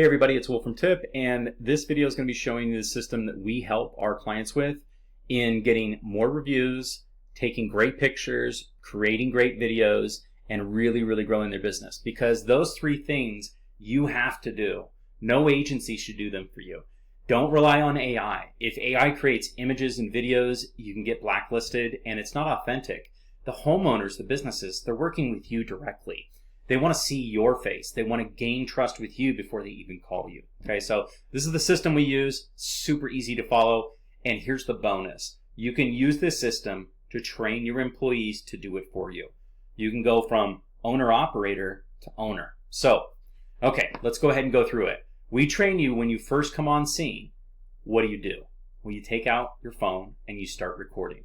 Hey everybody, it's Will from Tip, and this video is going to be showing you the system that we help our clients with in getting more reviews, taking great pictures, creating great videos, and really growing their business. Because those three things you have to do. No agency should do them for you. Don't rely on AI. If AI creates images and videos, you can get blacklisted and it's not authentic. The homeowners, the businesses, they're working with you directly. They want to see your face. They want to gain trust with you before they even call you. Okay, so this is the system we use. Super easy to follow. And here's the bonus. You can use this system to train your employees to do it for you. You can go from owner-operator to owner. So, okay, let's go ahead and go through it. We train you when you first come on scene. What do? Well, you take out your phone and you start recording.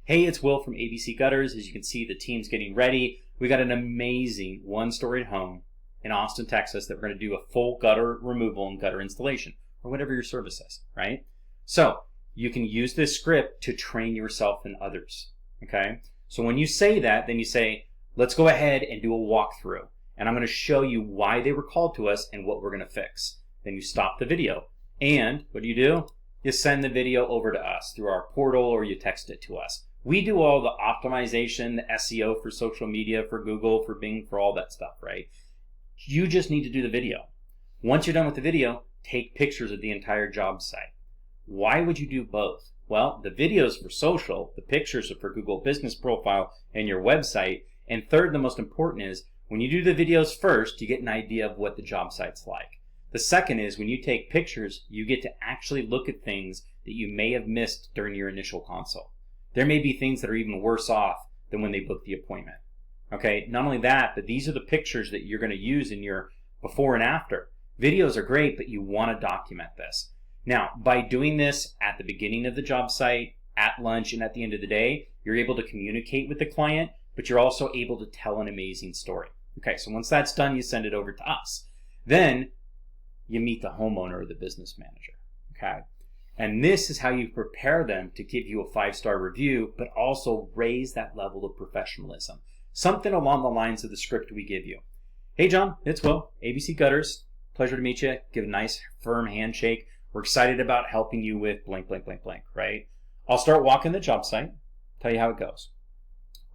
Hey, it's Will from ABC Gutters. As you can see, the team's getting ready. We got an amazing one-storied home in Austin, Texas that we're going to do a full gutter removal and gutter installation, or whatever your service is, right? So you can use this script to train yourself and others, okay? So when you say that, then you say, let's go ahead and do a walkthrough, and I'm going to show you why they were called to us and what we're going to fix. Then you stop the video, and what do? You send the video over to us through our portal, or you text it to us. We do all the optimization, the SEO for social media, for Google, for Bing, for all that stuff, right? You just need to do the video. Once you're done with the video, take pictures of the entire job site. Why would you do both? Well, the video's for social, the pictures are for Google Business Profile and your website. And third, the most important is, when you do the videos first, you get an idea of what the job site's like. The second is, when you take pictures, you get to actually look at things that you may have missed during your initial consult. There may be things that are even worse off than when they booked the appointment. Okay, not only that, but these are the pictures that you're going to use in your before and after. Videos are great, but you want to document this. Now, by doing this at the beginning of the job site, at lunch, and at the end of the day, you're able to communicate with the client, but you're also able to tell an amazing story. Okay, so once that's done, you send it over to us. Then you meet the homeowner or the business manager. Okay. And this is how you prepare them to give you a 5-star review, but also raise that level of professionalism. Something along the lines of the script we give you. Hey John, it's Will, ABC Gutters. Pleasure to meet you. Give a nice firm handshake. We're excited about helping you with blank, right? I'll start walking the job site, tell you how it goes.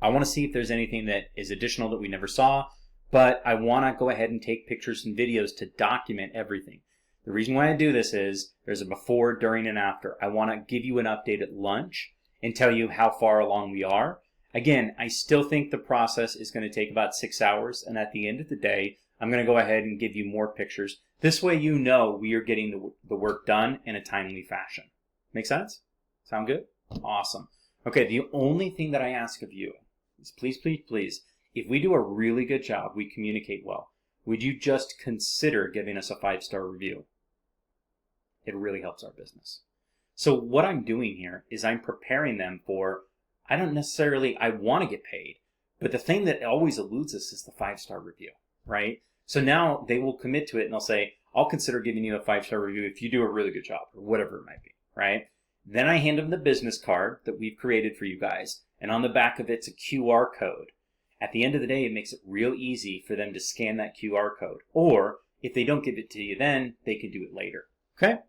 I want to see if there's anything that is additional that we never saw, but I want to go ahead and take pictures and videos to document everything. The reason why I do this is there's a before, during, and after. I want to give you an update at lunch and tell you how far along we are. Again, I still think the process is going to take about 6 hours, and at the end of the day, I'm going to go ahead and give you more pictures. This way you know we are getting the work done in a timely fashion. Make sense? Sound good? Awesome. Okay, the only thing that I ask of you is please, if we do a really good job, we communicate well, would you just consider giving us a 5-star review? It really helps our business. So what I'm doing here is I'm preparing them for, I want to get paid, but the thing that always eludes us is the 5-star review, right? So now they will commit to it and they'll say, I'll consider giving you a 5-star review if you do a really good job, or whatever it might be, right? Then I hand them the business card that we've created for you guys, and on the back of it's a QR code. At the end of the day, it makes it real easy for them to scan that QR code. Or if they don't give it to you then, they can do it later. Okay?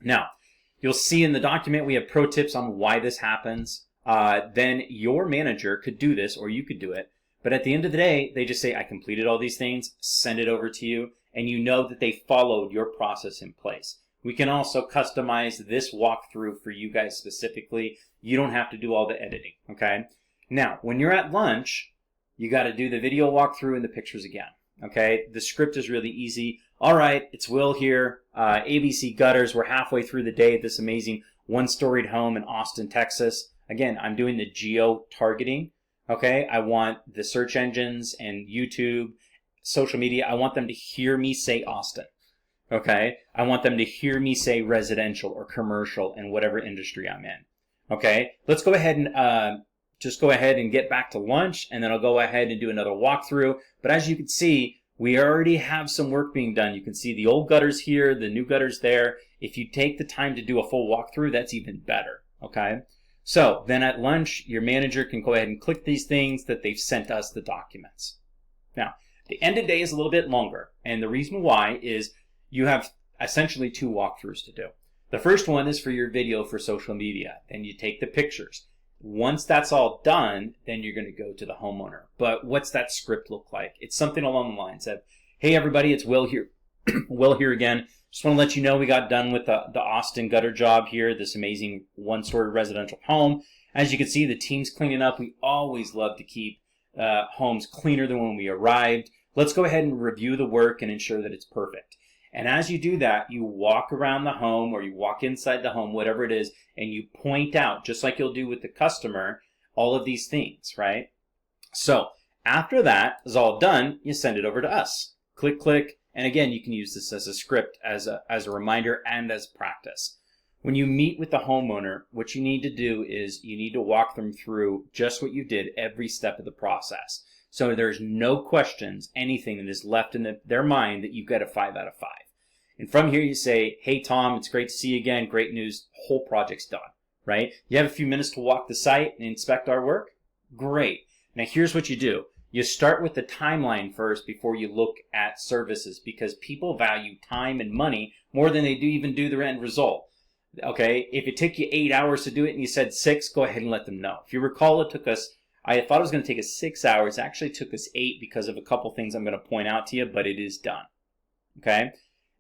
Now, you'll see in the document we have pro tips on why this happens. Then your manager could do this, or you could do it. But at the end of the day, they just say, I completed all these things, send it over to you, and you know that they followed your process in place. We can also customize this walkthrough for you guys specifically. You don't have to do all the editing, okay? Now, when you're at lunch, you got to do the video walkthrough and the pictures again, okay? The script is really easy. All right, it's Will here, ABC Gutters. We're halfway through the day at this amazing one-storied home in Austin, Texas. Again, I'm doing the geo-targeting, okay? I want the search engines and YouTube, social media, I want them to hear me say Austin, okay? I want them to hear me say residential or commercial in whatever industry I'm in, okay? Let's go ahead and just go ahead and get back to lunch, and then I'll go ahead and do another walkthrough. But as you can see, we already have some work being done. You can see the old gutters here, the new gutters there. If you take the time to do a full walkthrough, that's even better, okay? So then at lunch, your manager can go ahead and click these things that they've sent us the documents. Now, the end of day is a little bit longer, and the reason why is you have essentially 2 walkthroughs to do. The first one is for your video for social media. Then you take the pictures. Once that's all done, then you're going to go to the homeowner. But what's that script look like? It's something along the lines of, hey everybody, it's Will here. Will here again. Just want to let you know we got done with the Austin gutter job here, this amazing 1-story residential home. As you can see, the team's cleaning up. We always love to keep homes cleaner than when we arrived. Let's go ahead and review the work and ensure that it's perfect. And as you do that, you walk around the home or you walk inside the home, whatever it is, and you point out, just like you'll do with the customer, all of these things, right? So after that is all done, you send it over to us. Click, click. And again, you can use this as a script, as a reminder and as practice. When you meet with the homeowner, what you need to do is you need to walk them through just what you did every step of the process. So there's no questions, anything that is left in their mind that you've got a 5 out of 5. And from here you say, hey Tom, it's great to see you again. Great news. Whole project's done, right? You have a few minutes to walk the site and inspect our work? Great. Now here's what you do. You start with the timeline first before you look at services, because people value time and money more than they do even do the end result. Okay, if it took you 8 hours to do it and you said 6, go ahead and let them know. If you recall, it took us, I thought it was going to take us 6 hours. It actually took us 8 because of a couple things I'm going to point out to you, but it is done. Okay,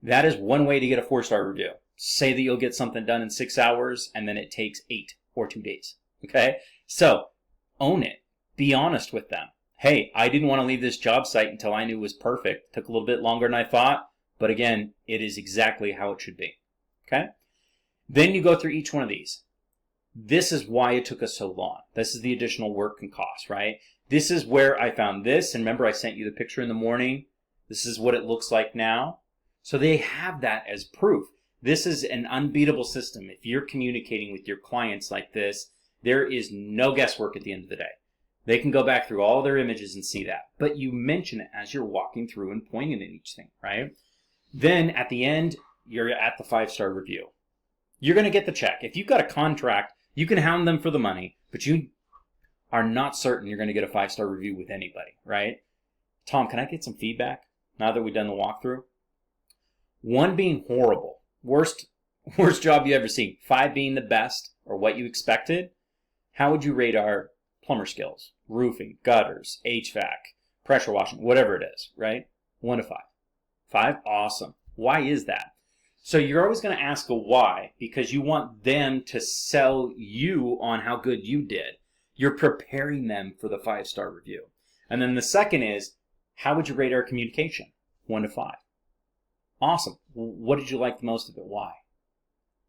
that is one way to get a 4-star review. Say that you'll get something done in 6 hours and then it takes 8 or 2 days. Okay, so own it. Be honest with them. Hey, I didn't want to leave this job site until I knew it was perfect. Took a little bit longer than I thought, but again, it is exactly how it should be. Okay? Then you go through each one of these. This is why it took us so long. This is the additional work and cost, right? This is where I found this, and remember I sent you the picture in the morning. This is what it looks like now. So they have that as proof. This is an unbeatable system. If you're communicating with your clients like this, there is no guesswork at the end of the day. They can go back through all their images and see that. But you mention it as you're walking through and pointing at each thing, right? Then at the end, you're at the 5-star review. You're going to get the check. If you've got a contract, you can hound them for the money, but you are not certain you're going to get a 5-star review with anybody, right? Tom, can I get some feedback now that we've done the walkthrough? 1 being horrible. Worst job you ever seen. 5 being the best or what you expected. How would you rate our plumber skills? Roofing, gutters, HVAC, pressure washing, whatever it is, right? 1 to 5. 5? Awesome. Why is that? So you're always going to ask a why, because you want them to sell you on how good you did. You're preparing them for the 5-star review. And then the second is, how would you rate our communication? 1 to 5. Awesome. What did you like the most of it? Why?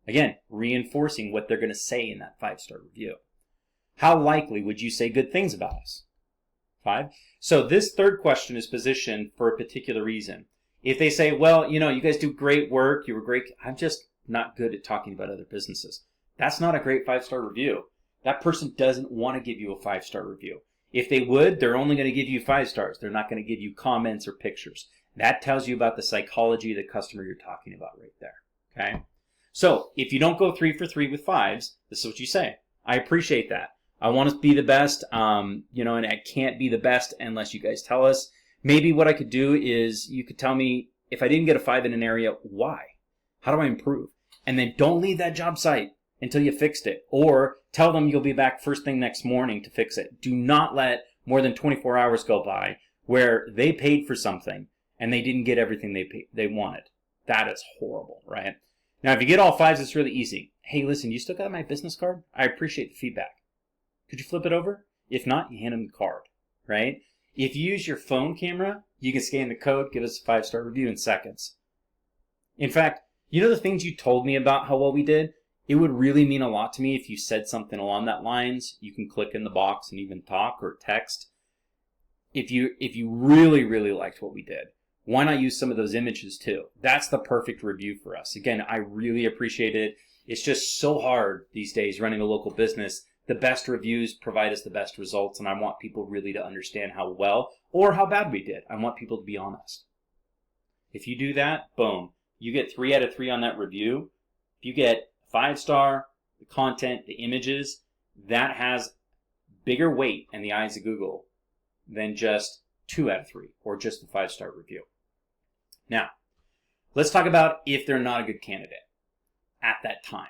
Again, reinforcing what they're going to say in that 5-star review. How likely would you say good things about us? 5. So this third question is positioned for a particular reason. If they say, well, you guys do great work, you were great, I'm just not good at talking about other businesses. That's not a great 5-star review. That person doesn't want to give you a 5-star review. If they would, they're only going to give you 5 stars. They're not going to give you comments or pictures. That tells you about the psychology of the customer you're talking about right there. Okay? So if you don't go 3 for 3 with 5s, this is what you say. I appreciate that. I want to be the best, and I can't be the best unless you guys tell us. Maybe what I could do is you could tell me if I didn't get a 5 in an area, why? How do I improve? And then don't leave that job site until you fixed it. Or tell them you'll be back first thing next morning to fix it. Do not let more than 24 hours go by where they paid for something and they didn't get everything they wanted. That is horrible, right? Now, if you get all 5s, it's really easy. Hey, listen, you still got my business card? I appreciate the feedback. Could you flip it over? If not, you hand them the card, right? If you use your phone camera, you can scan the code, give us a 5-star review in seconds. In fact, the things you told me about how well we did? It would really mean a lot to me if you said something along that lines. You can click in the box and even talk or text. If you really, really liked what we did, why not use some of those images too? That's the perfect review for us. Again, I really appreciate it. It's just so hard these days running a local business. The best reviews provide us the best results, and I want people really to understand how well or how bad we did. I want people to be honest. If you do that, boom, you get 3 out of 3 on that review. If you get 5-star, the content, the images, that has bigger weight in the eyes of Google than just 2 out of 3 or just the 5-star review. Now, Let's talk about if they're not a good candidate at that time.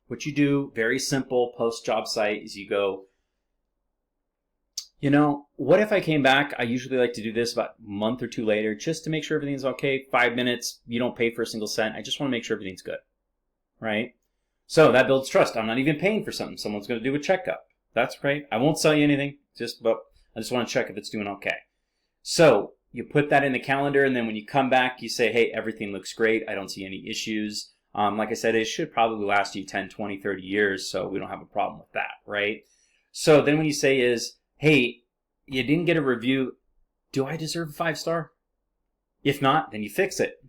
What you do, very simple, post job site, is you go, what if I came back? I usually like to do this about a month or two later just to make sure everything's okay. 5 minutes, you don't pay for a single cent. I just want to make sure everything's good, right? So that builds trust. I'm not even paying for something. Someone's going to do a checkup. That's great. I won't sell you anything, I just want to check if it's doing okay. So you put that in the calendar, and then when you come back, you say, hey, everything looks great. I don't see any issues. Like I said, it should probably last you 10, 20, 30 years, so we don't have a problem with that, right? So then when you say is, hey, you didn't get a review, do I deserve a 5-star? If not, then you fix it,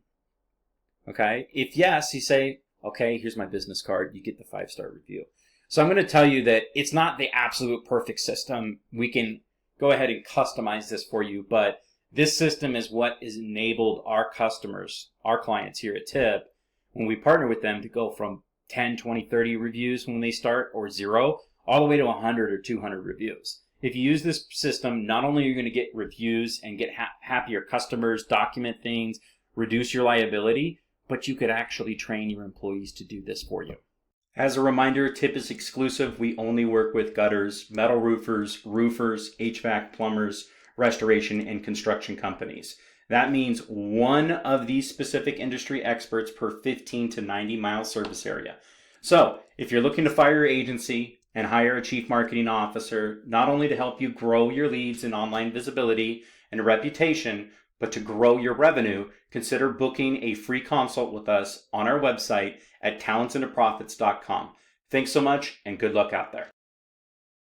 okay? If yes, you say, okay, here's my business card, you get the 5-star review. So I'm going to tell you that it's not the absolute perfect system. We can go ahead and customize this for you, but this system is what has enabled our customers, our clients here at TIP, when we partner with them, to go from 10, 20, 30 reviews when they start, or 0, all the way to 100 or 200 reviews. If you use this system, not only are you going to get reviews and get happier customers, document things, reduce your liability, but you could actually train your employees to do this for you. As a reminder, TIP is exclusive. We only work with gutters, metal roofers, HVAC, plumbers, restoration, and construction companies. That means one of these specific industry experts per 15 to 90 mile service area. So if you're looking to fire your agency and hire a chief marketing officer, not only to help you grow your leads and online visibility and reputation, but to grow your revenue, consider booking a free consult with us on our website at talentsintoprofits.com. Thanks so much, and good luck out there.